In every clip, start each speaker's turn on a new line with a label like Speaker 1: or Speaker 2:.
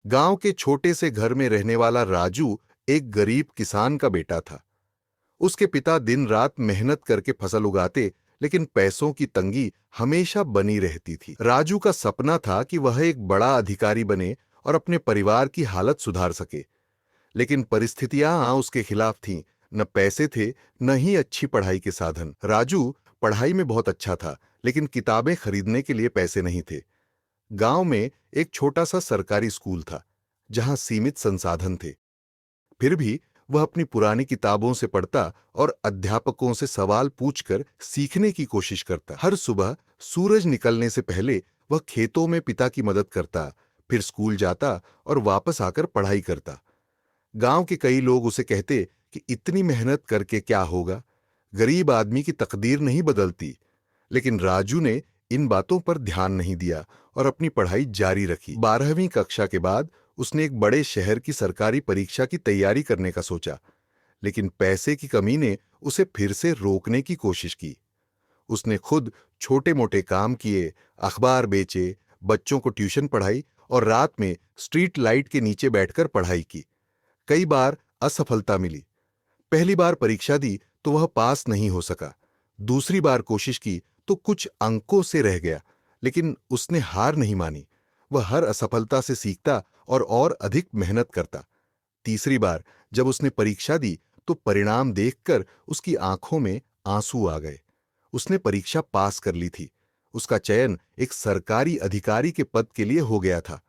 Speaker 1: गांव के छोटे से घर में रहने वाला राजू एक गरीब किसान का बेटा था। उसके पिता दिन रात मेहनत करके फसल उगाते, लेकिन पैसों की तंगी हमेशा बनी रहती थी। राजू का सपना था कि वह एक बड़ा अधिकारी बने और अपने परिवार की हालत सुधार सके, लेकिन परिस्थितियां उसके खिलाफ थीं। न पैसे थे, न ही अच्छी पढ़ाई के साधन। राजू पढ़ाई में बहुत अच्छा था, लेकिन किताबें खरीदने के लिए पैसे नहीं थे। गांव में एक छोटा सा सरकारी स्कूल था, जहां सीमित संसाधन थे। फिर भी वह अपनी पुरानी किताबों से पढ़ता और अध्यापकों से सवाल पूछकर सीखने की कोशिश करता। हर सुबह सूरज निकलने से पहले वह खेतों में पिता की मदद करता, फिर स्कूल जाता और वापस आकर पढ़ाई करता। गांव के कई लोग उसे कहते कि इतनी मेहनत करके क्या होगा, गरीब आदमी की तकदीर नहीं बदलती। लेकिन राजू ने इन बातों पर ध्यान नहीं दिया और अपनी पढ़ाई जारी रखी। 12वीं कक्षा के बाद उसने एक बड़े शहर की सरकारी परीक्षा की तैयारी करने का सोचा, लेकिन पैसे की कमी ने उसे फिर से रोकने की कोशिश की। उसने खुद छोटे मोटे काम किए, अखबार बेचे, बच्चों को ट्यूशन पढ़ाई और रात में स्ट्रीट लाइट के नीचे बैठकर पढ़ाई की। कई बार असफलता मिली। पहली बार परीक्षा दी तो वह पास नहीं हो सका। दूसरी बार कोशिश की तो कुछ अंकों से रह गया, लेकिन उसने हार नहीं मानी। वह हर असफलता से सीखता और अधिक मेहनत करता। तीसरी बार जब उसने परीक्षा दी तो परिणाम देखकर उसकी आंखों में आंसू आ गए। उसने परीक्षा पास कर ली थी। उसका चयन एक सरकारी अधिकारी के पद के लिए हो गया था।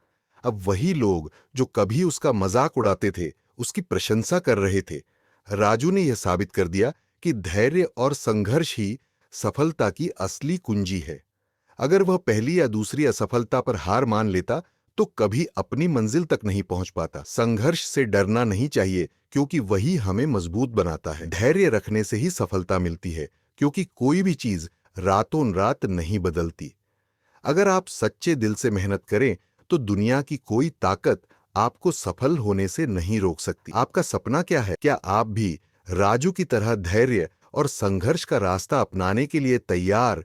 Speaker 1: अब वही लोग जो कभी उसका मजाक उड़ाते थे, उसकी प्रशंसा कर रहे थे। राजू ने यह साबित कर दिया कि धैर्य और संघर्ष ही सफलता की असली कुंजी है। अगर वह पहली या दूसरी असफलता पर हार मान लेता तो कभी अपनी मंजिल तक नहीं पहुंच पाता। संघर्ष से डरना नहीं चाहिए, क्योंकि वही हमें मजबूत बनाता है। धैर्य रखने से ही सफलता मिलती है, क्योंकि कोई भी चीज रातों रात नहीं बदलती। अगर आप सच्चे दिल से मेहनत करें तो दुनिया की कोई ताकत आपको सफल होने से नहीं रोक सकती। आपका सपना क्या है? क्या आप भी राजू की तरह धैर्य और संघर्ष का रास्ता अपनाने के लिए तैयार